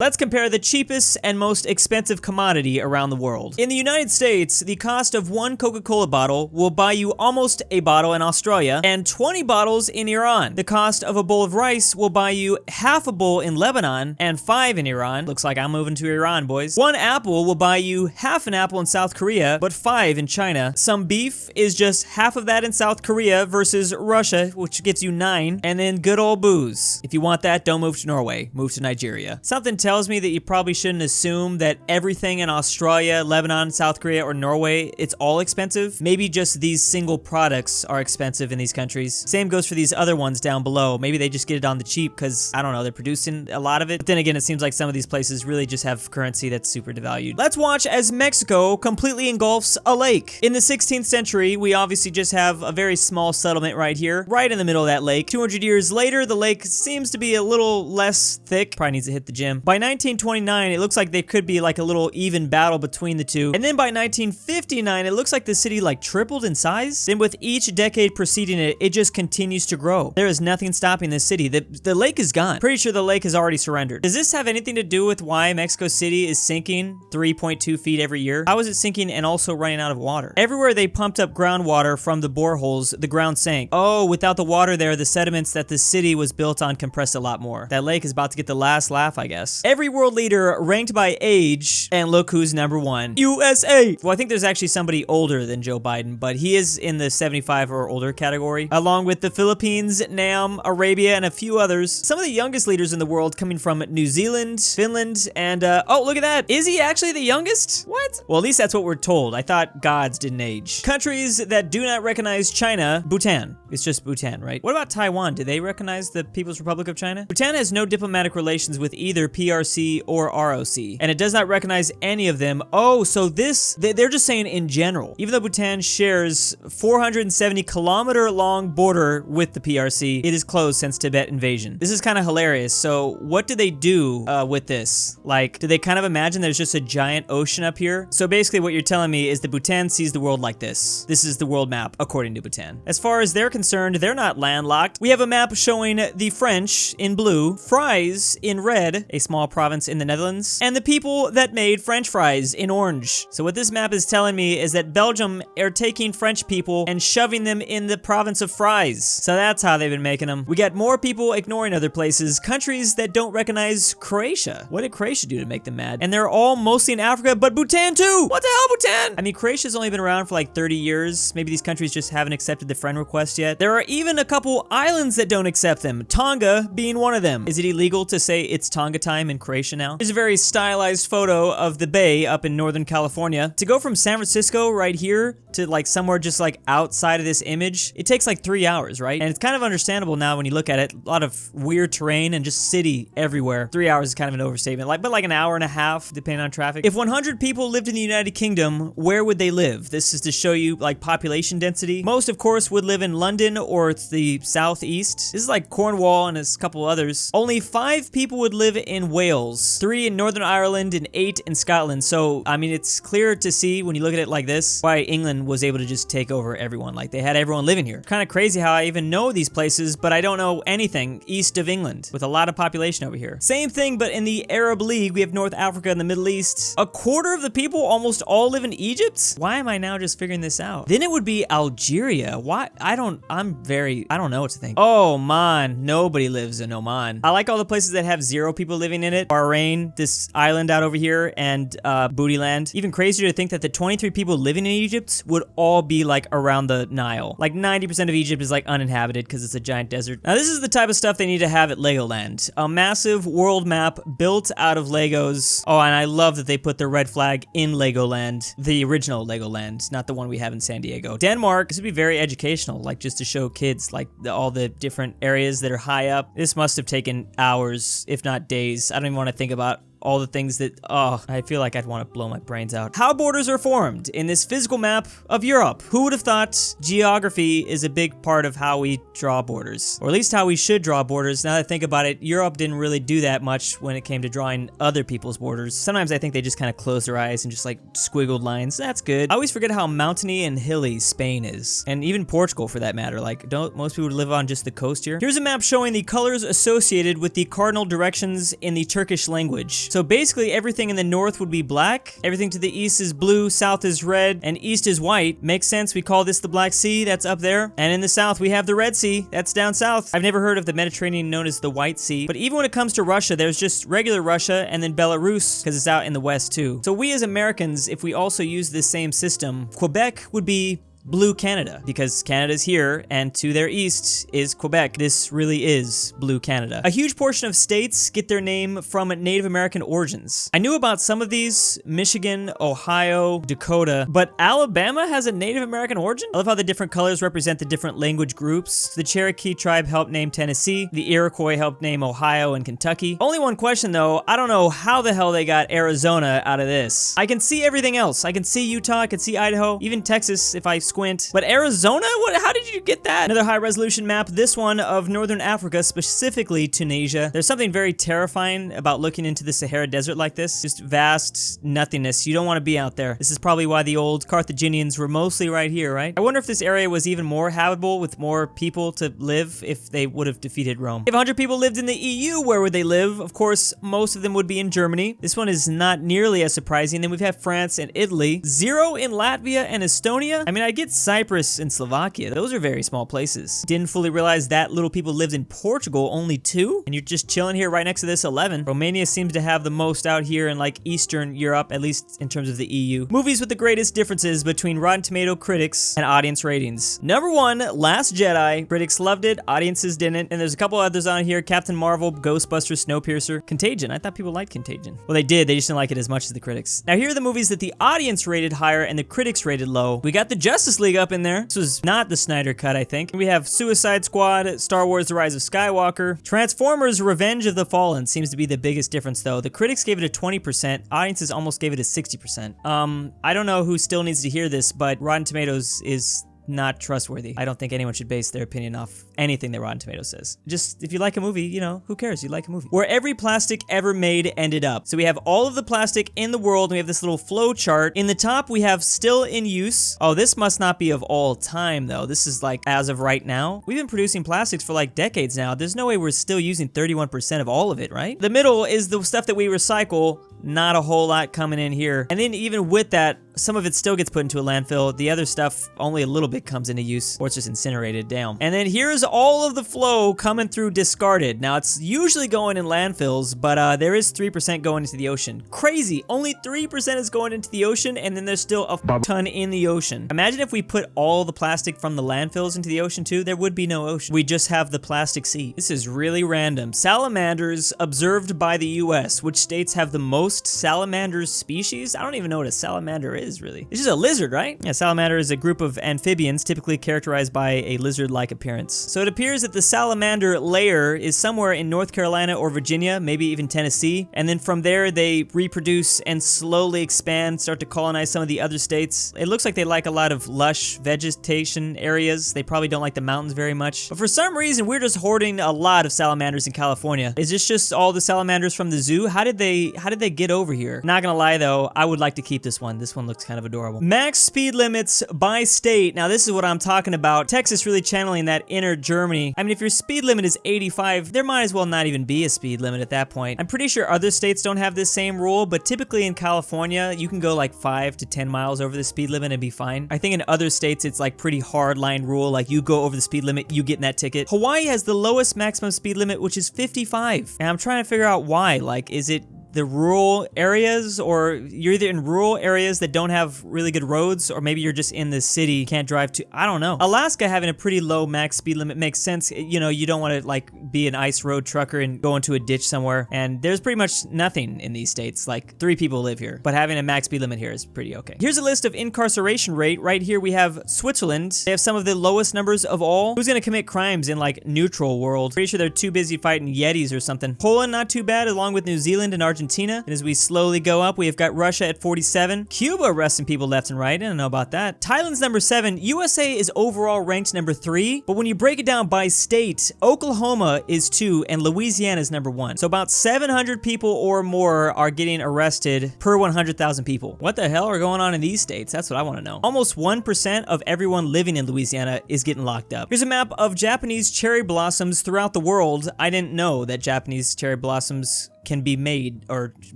Let's compare the cheapest and most expensive commodity around the world. In the United States, the cost of one Coca-Cola bottle will buy you almost a bottle in Australia and 20 bottles in Iran. The cost of a bowl of rice will buy you half a bowl in Lebanon and 5 in Iran. Looks like I'm moving to Iran, boys. One apple will buy you half an apple in South Korea, but 5 in China. Some beef is just half of that in South Korea versus Russia, which gets you 9. And then good old booze. If you want that, don't move to Norway. Move to Nigeria. Something tells me that you probably shouldn't assume that everything in Australia, Lebanon, South Korea, or Norway, it's all expensive. Maybe just these single products are expensive in these countries. Same goes for these other ones down below. Maybe they just get it on the cheap because, I don't know, they're producing a lot of it. But then again, it seems like some of these places really just have currency that's super devalued. Let's watch as Mexico completely engulfs a lake. In the 16th century, we obviously just have a very small settlement right here, right in the middle of that lake. 200 years later, the lake seems to be a little less thick. Probably needs to hit the gym. By 1929, it looks like there could be like a little even battle between the two. And then by 1959, it looks like the city like tripled in size. Then with each decade preceding it, it just continues to grow. There is nothing stopping this city. The lake is gone. Pretty sure the lake has already surrendered. Does this have anything to do with why Mexico City is sinking 3.2 feet every year? How is it sinking and also running out of water? Everywhere they pumped up groundwater from the boreholes, the ground sank. Oh, without the water there, the sediments that the city was built on compressed a lot more. That lake is about to get the last laugh, I guess. Every world leader ranked by age, and look who's number 1. USA! Well, I think there's actually somebody older than Joe Biden, but he is in the 75 or older category, along with the Philippines, Nam, Arabia, and a few others. Some of the youngest leaders in the world coming from New Zealand, Finland, and oh, look at that. Is he actually the youngest? What? Well, at least that's what we're told. I thought gods didn't age. Countries that do not recognize China, Bhutan. It's just Bhutan, right? What about Taiwan? Do they recognize the People's Republic of China? Bhutan has no diplomatic relations with either PRC or ROC, and it does not recognize any of them. Oh, so they're just saying in general. Even though Bhutan shares 470-kilometer long border with the PRC, it is closed since Tibet invasion. This is kind of hilarious. So what do they do with this? Like, do they kind of imagine there's just a giant ocean up here? So basically what you're telling me is that Bhutan sees the world like this. This is the world map according to Bhutan. As far as they're concerned, they're not landlocked. We have a map showing the French in blue, fries in red, a small province in the Netherlands, and the people that made French fries in orange. So what this map is telling me is that Belgium are taking French people and shoving them in the province of fries. So that's how they've been making them. We got more people ignoring other places, countries that don't recognize Croatia. What did Croatia do to make them mad? And they're all mostly in Africa, but Bhutan too! What the hell, Bhutan? I mean, Croatia's only been around for like 30 years. Maybe these countries just haven't accepted the friend request yet. There are even a couple islands that don't accept them, Tonga being one of them. Is it illegal to say it's Tonga time in Croatia now? Here's a very stylized photo of the bay up in Northern California. To go from San Francisco right here to like somewhere just like outside of this image, it takes like 3 hours, right? And it's kind of understandable now when you look at it. A lot of weird terrain and just city everywhere. 3 hours is kind of an overstatement, but like an hour and a half depending on traffic. If 100 people lived in the United Kingdom, where would they live? This is to show you like population density. Most, of course, would live in London or the southeast. This is like Cornwall and a couple others. Only 5 people would live in Wales, 3 in Northern Ireland, and 8 in Scotland. So, I mean, it's clear to see when you look at it like this, why England was able to just take over everyone. Like, they had everyone living here. Kind of crazy how I even know these places, but I don't know anything east of England, with a lot of population over here. Same thing, but in the Arab League, we have North Africa and the Middle East. A quarter of the people almost all live in Egypt? Why am I now just figuring this out? Then it would be Algeria. Why? I don't know what to think. Oh, man, nobody lives in Oman. I like all the places that have 0 people living in it. Bahrain, this island out over here, and Bootyland. Even crazier to think that the 23 people living in Egypt would all be like around the Nile. Like 90% of Egypt is like uninhabited because it's a giant desert. Now this is the type of stuff they need to have at Legoland. A massive world map built out of Legos. Oh, and I love that they put the red flag in Legoland. The original Legoland, not the one we have in San Diego. Denmark, this would be very educational, like just to show kids like all the different areas that are high up. This must have taken hours, if not days. I don't even want to think about all the things that, oh, I feel like I'd want to blow my brains out. How borders are formed in this physical map of Europe. Who would have thought geography is a big part of how we draw borders? Or at least how we should draw borders. Now that I think about it, Europe didn't really do that much when it came to drawing other people's borders. Sometimes I think they just kind of closed their eyes and just like squiggled lines. That's good. I always forget how mountainy and hilly Spain is. And even Portugal for that matter. Like, don't most people live on just the coast here? Here's a map showing the colors associated with the cardinal directions in the Turkish language. orange. So basically everything in the north would be black, everything to the east is blue, south is red, and east is white. Makes sense, we call this the Black Sea, that's up there. And in the south we have the Red Sea, that's down south. I've never heard of the Mediterranean known as the White Sea, but even when it comes to Russia, there's just regular Russia and then Belarus, because it's out in the west too. So we as Americans, if we also use this same system, Quebec would be Blue Canada, because Canada's here, and to their east is Quebec. This really is Blue Canada. A huge portion of states get their name from Native American origins. I knew about some of these, Michigan, Ohio, Dakota, but Alabama has a Native American origin? I love how the different colors represent the different language groups. The Cherokee tribe helped name Tennessee, the Iroquois helped name Ohio and Kentucky. Only one question though, I don't know how the hell they got Arizona out of this. I can see everything else. I can see Utah, I can see Idaho, even Texas if I squint. But Arizona? How did you get that? Another high resolution map, this one of Northern Africa, specifically Tunisia. There's something very terrifying about looking into the Sahara Desert like this. Just vast nothingness. You don't want to be out there. This is probably why the old Carthaginians were mostly right here, right? I wonder if this area was even more habitable with more people to live if they would have defeated Rome. If 100 people lived in the EU, where would they live? Of course, most of them would be in Germany. This one is not nearly as surprising. Then we've had France and Italy. 0 in Latvia and Estonia. I mean, I get Cyprus and Slovakia. Those are very small places. Didn't fully realize that little people lived in Portugal, only 2. And you're just chilling here right next to this 11. Romania seems to have the most out here in like Eastern Europe, at least in terms of the EU. Movies with the greatest differences between Rotten Tomato critics and audience ratings. Number 1, Last Jedi. Critics loved it, audiences didn't. And there's a couple others on here. Captain Marvel, Ghostbusters, Snowpiercer, Contagion. I thought people liked Contagion. Well, they did. They just didn't like it as much as the critics. Now here are the movies that the audience rated higher and the critics rated low. We got the Justice League up in there. This was not the Snyder Cut, I think. We have Suicide Squad, Star Wars The Rise of Skywalker, Transformers Revenge of the Fallen seems to be the biggest difference though. The critics gave it a 20%, audiences almost gave it a 60%. I don't know who still needs to hear this, but Rotten Tomatoes is not trustworthy. I don't think anyone should base their opinion off anything that Rotten Tomatoes says. Just, if you like a movie, you know, who cares? You like a movie. Where every plastic ever made ended up. So we have all of the plastic in the world, and we have this little flow chart. In the top, we have still in use. Oh, this must not be of all time, though. This is like, as of right now. We've been producing plastics for like decades now. There's no way we're still using 31% of all of it, right? The middle is the stuff that we recycle. Not a whole lot coming in here. And then even with that, some of it still gets put into a landfill. The other stuff, only a little bit comes into use, or it's just incinerated down. And then here's all of the flow coming through discarded. Now, it's usually going in landfills, but there is 3% going into the ocean. Crazy, only 3% is going into the ocean, and then there's still a ton in the ocean. Imagine if we put all the plastic from the landfills into the ocean too, there would be no ocean. We just have the plastic sea. This is really random. Salamanders observed by the US. Which states have the most salamanders species? I don't even know what a salamander is, really. It's just a lizard, right? Yeah, salamander is a group of amphibians typically characterized by a lizard-like appearance. So it appears that the salamander layer is somewhere in North Carolina or Virginia, maybe even Tennessee, and then from there they reproduce and slowly expand, start to colonize some of the other states. It looks like they like a lot of lush vegetation areas. They probably don't like the mountains very much. But for some reason, we're just hoarding a lot of salamanders in California. Is this just all the salamanders from the zoo? How did they get over here? Not gonna lie though, I would like to keep this one. This one looks kind of adorable. Max speed limits by state. Now this is what I'm talking about. Texas really channeling that inner Germany. I mean, if your speed limit is 85, there might as well not even be a speed limit at that point. I'm pretty sure other states don't have this same rule, but typically in California, you can go like 5 to 10 miles over the speed limit and be fine. I think in other states, it's like pretty hard line rule. Like you go over the speed limit, you get in that ticket. Hawaii has the lowest maximum speed limit, which is 55. And I'm trying to figure out why. Like, is it the rural areas, or you're either in rural areas that don't have really good roads, or maybe you're just in the city, can't drive to, I don't know. Alaska having a pretty low max speed limit makes sense. You know, you don't want to like be an ice road trucker and go into a ditch somewhere, and there's pretty much nothing in these states. Like 3 people live here, but having a max speed limit here is pretty okay. Here's a list of incarceration rate. Right here we have Switzerland. They have some of the lowest numbers of all. Who's gonna commit crimes in like neutral world? Pretty sure they're too busy fighting Yetis or something. Poland, not too bad, along with New Zealand and Argentina. And as we slowly go up, we have got Russia at 47. Cuba arresting people left and right. I don't know about that. Thailand's number 7. USA is overall ranked number 3. But when you break it down by state, Oklahoma is 2 and Louisiana is number 1. So about 700 people or more are getting arrested per 100,000 people. What the hell are going on in these states? That's what I want to know. Almost 1% of everyone living in Louisiana is getting locked up. Here's a map of Japanese cherry blossoms throughout the world. I didn't know that Japanese cherry blossoms can be made or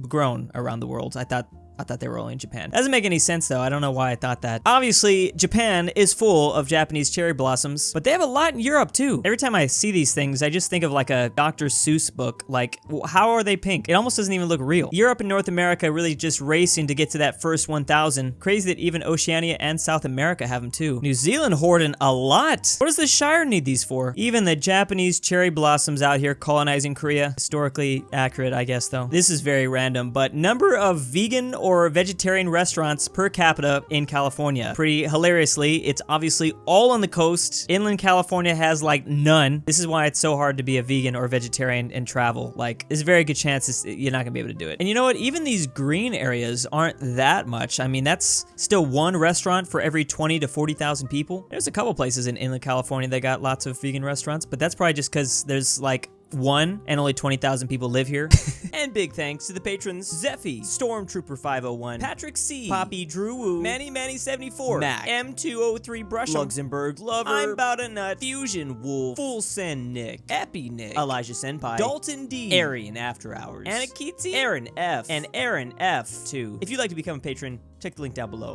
grown around the world. I thought they were only in Japan. Doesn't make any sense though. I don't know why I thought that. Obviously, Japan is full of Japanese cherry blossoms, but they have a lot in Europe too. Every time I see these things, I just think of like a Dr. Seuss book. Like, how are they pink? It almost doesn't even look real. Europe and North America really just racing to get to that first 1,000. Crazy that even Oceania and South America have them too. New Zealand hoarding a lot. What does the Shire need these for? Even the Japanese cherry blossoms out here colonizing Korea. Historically accurate, I guess though. This is very random, but number of vegan or vegetarian restaurants per capita in California. Pretty hilariously, it's obviously all on the coast. Inland California has like none. This is why it's so hard to be a vegan or vegetarian and travel. Like, there's a very good chance you're not gonna be able to do it. And you know what? Even these green areas aren't that much. I mean, that's still one restaurant for every 20 to 40,000 people. There's a couple places in Inland California that got lots of vegan restaurants, but that's probably just because there's like one and only 20,000 people live here. And big thanks to the patrons Zeffi, Stormtrooper 501, Patrick C, Poppy Drew Woo, Manny 74, Mac, M203 BrushEm, LuxembourgLover, I'm About a Nut, FusionWolf, Full Send Nick, EpiNick, Elijah Senpai, Dalton D, AryanAfterHours, Anikyte, Aaron F, and Aaron F2. If you'd like to become a patron, check the link down below.